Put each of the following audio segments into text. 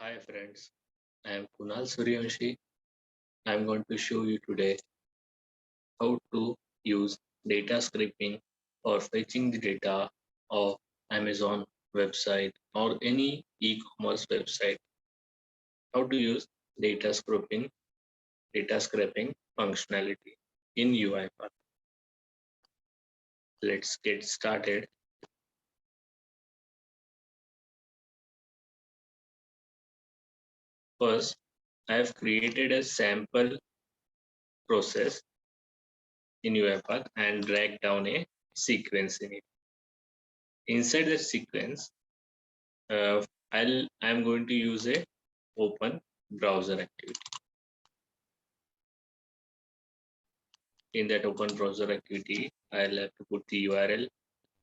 Hi friends, I am Kunal Suryavanshi. I am going to show you today how to use data scraping or fetching the data of Amazon website or any e-commerce website. How to use data scraping functionality in Uipath. Let's get started. First, I have created a sample process in Uipath and drag down a sequence in it. Inside the sequence, I'm going to use a open browser activity. In that open browser activity, I'll have to put the URL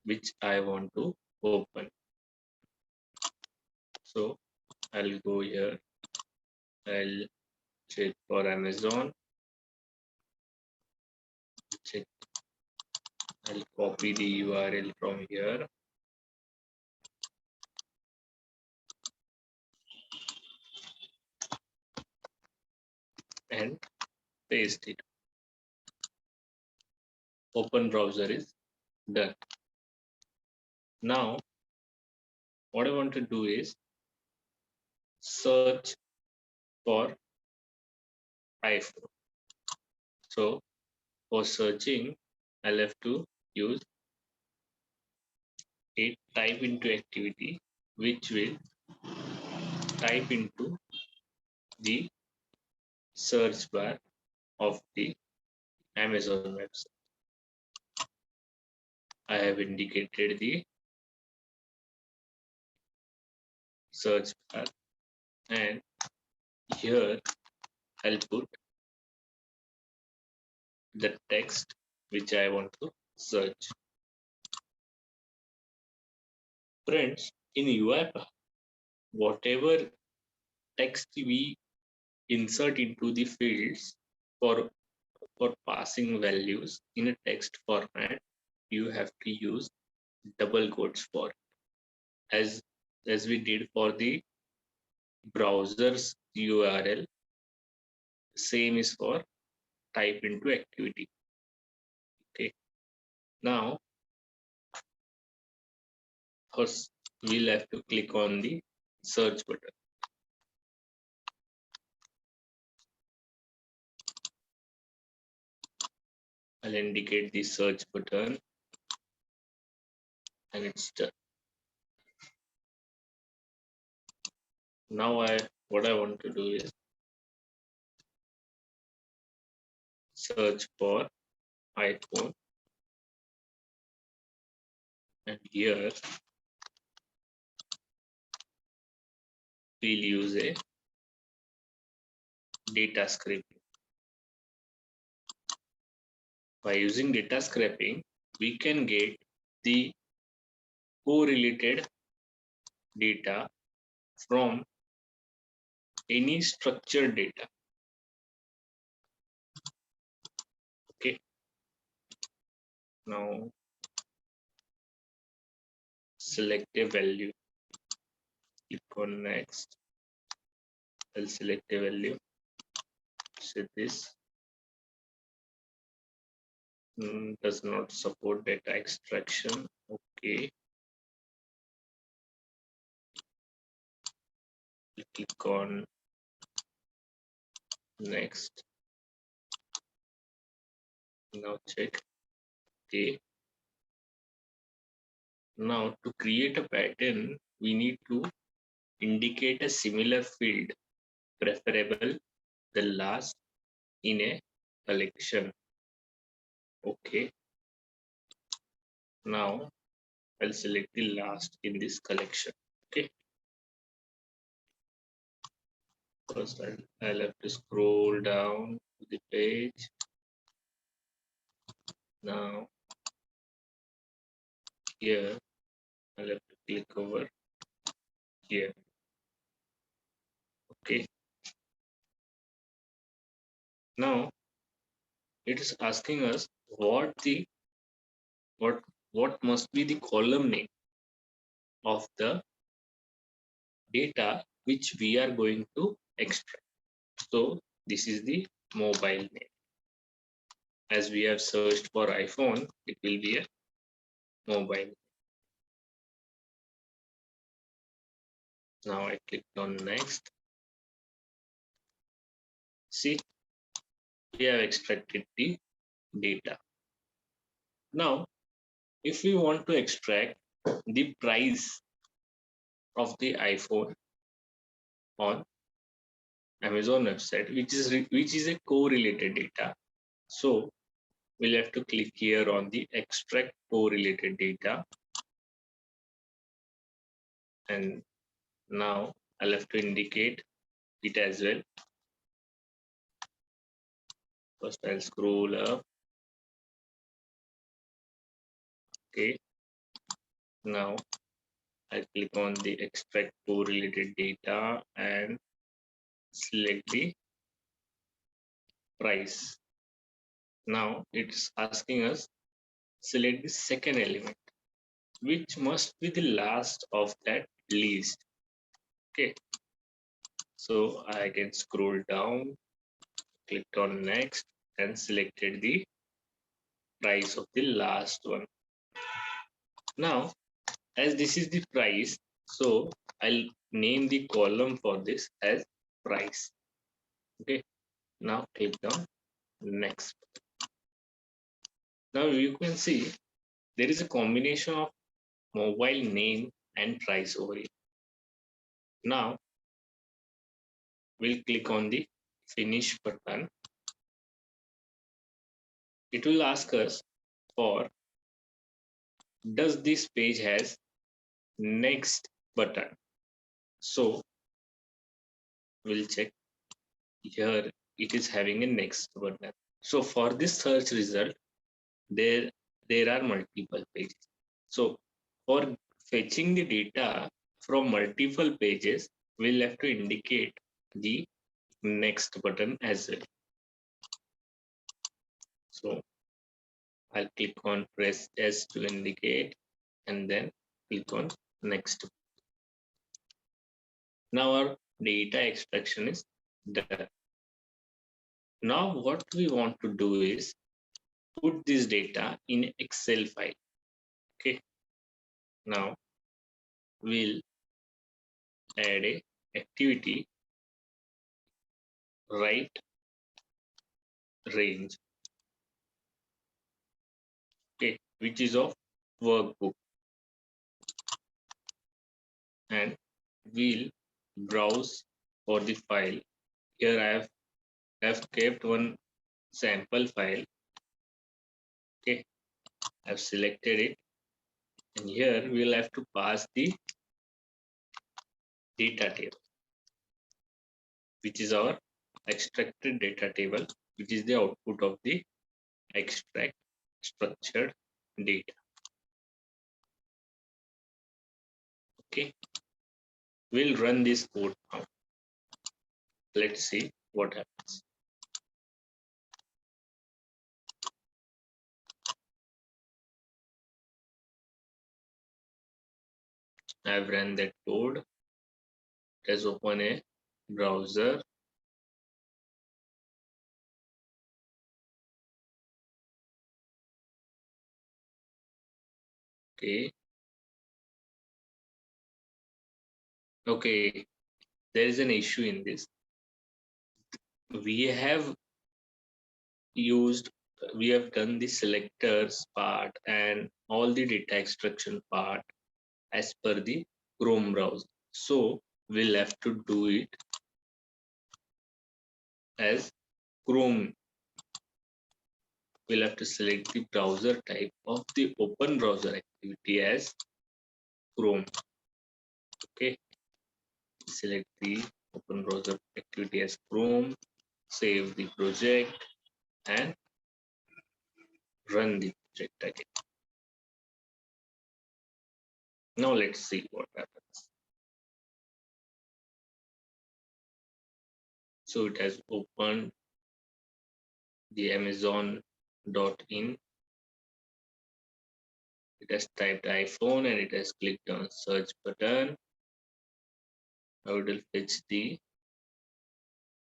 which I want to open. So I'll go here. I'll check for Amazon. Check. I'll copy the URL from here. And paste it. Open browser is done. Now, what I want to do is search for iPhone. So for searching, I'll have to use a type into activity, which will type into the search bar of the Amazon website. I have indicated the search bar, and here I'll put the text which I want to search. Friends, in Uipath, whatever text we insert into the fields for passing values in a text format, you have to use double quotes for, as we did for the browser's URL. Same is for type into activity. Okay, now first we'll have to click on the search button. I'll indicate the search button and it's done. Now what I want to do is search for iPhone, and here we'll use a data scraping. By using data scraping, we can get the correlated data from any structured data. Okay, now select a value, click on next. I'll select a value, say this. Does not support data extraction. Okay, click on next. Now check. Okay, now to create a pattern, we need to indicate a similar field, preferable the last in a collection. Okay, now I'll select the last in this collection. Okay, first I'll have to scroll down to the page. Now here I'll have to click over here. Okay, now it is asking us what must be the column name of the data which we are going to extract. So this is the mobile name. As we have searched for iPhone, it will be a mobile. Now I clicked on next. See, we have extracted the data. Now, if we want to extract the price of the iPhone on Amazon website, which is a correlated data, so we'll have to click here on the extract correlated data, and now I'll have to indicate it as well. First I'll scroll up. Okay, now I click on the extract correlated data and select the price. Now it's asking us select the second element, which must be the last of that list. Okay, so I can scroll down, clicked on next, and selected the price of the last one. Now, as this is the price, so I'll name the column for this as price. Okay, now click on next. Now you can see there is a combination of mobile name and price over here. Now we'll click on the finish button. It will ask us for does this page has next button. So we'll check here it is having a next button. So for this search result, there are multiple pages. So for fetching the data from multiple pages, we'll have to indicate the next button as well. So I'll click on press S to indicate and then click on next. Now our data extraction is done. Now what we want to do is put this data in Excel file. Okay. Now we'll add a activity write range. Okay, which is of workbook, and we'll browse for the file. Here I have kept one sample file. Okay, I've selected it, and here we'll have to pass the data table, which is our extracted data table, which is the output of the extract structured data. Okay, we'll run this code now. Let's see what happens. I've run that code. Let's open a browser. Okay. Okay, there is an issue in this. We have used, we have done the selectors part and all the data extraction part as per the Chrome browser. So we'll have to do it as Chrome. We'll have to select the browser type of the open browser activity as Chrome. Okay, select the open browser activity as Chrome, save the project and run the project again. Now let's see what happens. So it has opened the Amazon.in. It has typed iPhone and it has clicked on search button. I will fetch the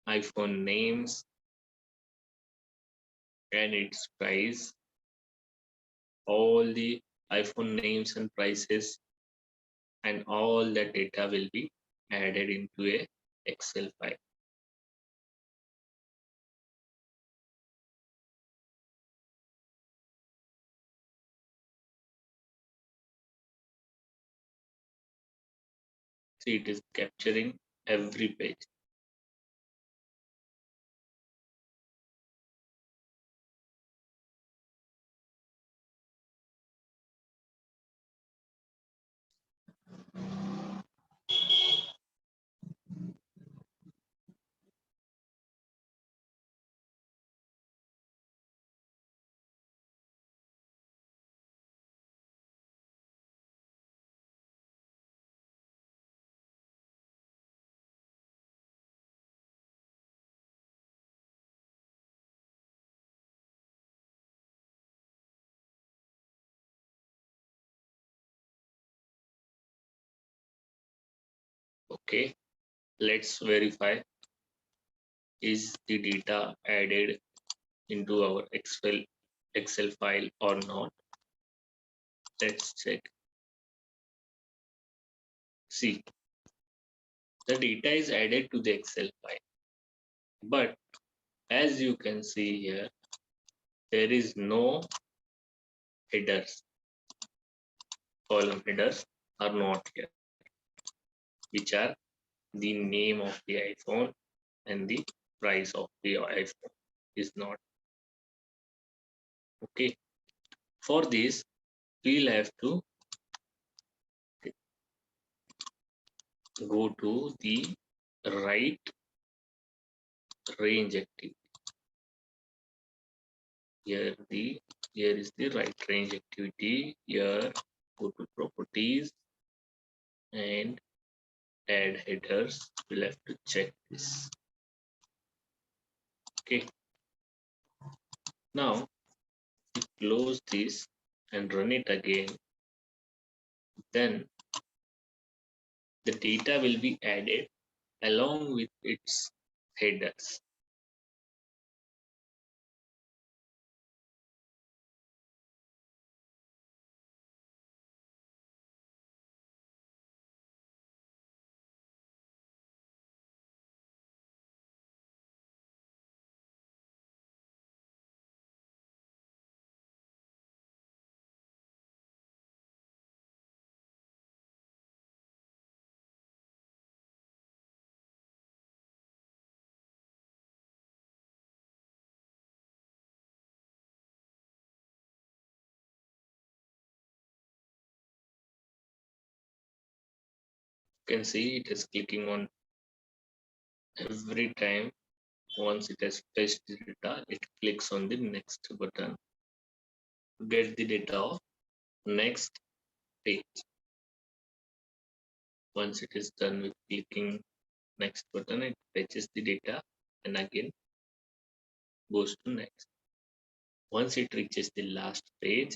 iPhone names and its price, all the iPhone names and prices, and all that data will be added into a Excel file. See, it is capturing every page. Okay, let's verify, is the data added into our Excel file or not. Let's check. See, the data is added to the Excel file, but as you can see here, there is no headers. Column headers are not here, which are the name of the iPhone and the price of the iPhone is not. Okay, for this we'll have to go to the right range activity. Here is the right range activity. Here, go to properties and add headers. We'll have to check this. Okay, now close this and run it again. Then the data will be added along with its headers. You can see it is clicking on every time. Once it has fetched the data, it clicks on the next button to get the data of next page. Once it is done with clicking next button, it fetches the data and again goes to next. Once it reaches the last page,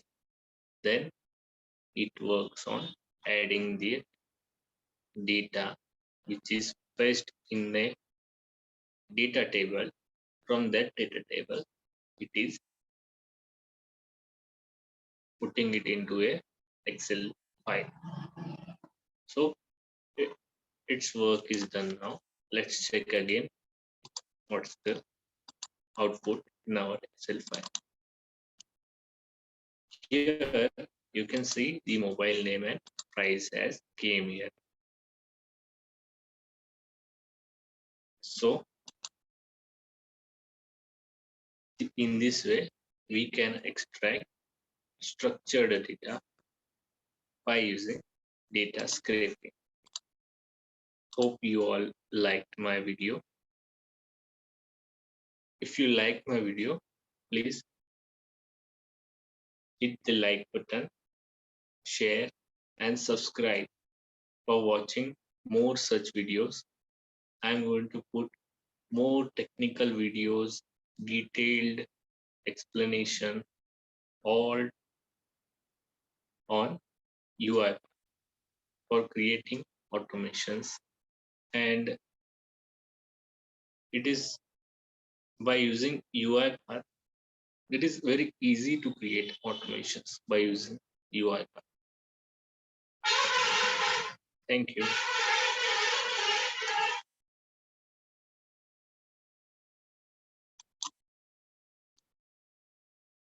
then it works on adding the data which is fetched in a data table. From that data table, it is putting it into a Excel file. So its work is done now. Let's check again what's the output in our Excel file. Here you can see the mobile name and price as came here. So in this way, we can extract structured data by using data scraping. Hope you all liked my video. If you like my video, please hit the like button, share and subscribe for watching more such videos. I'm going to put more technical videos, detailed explanation, all on UI for creating automations and it is by using Uipath. It is very easy to create automations by using Uipath. Thank you.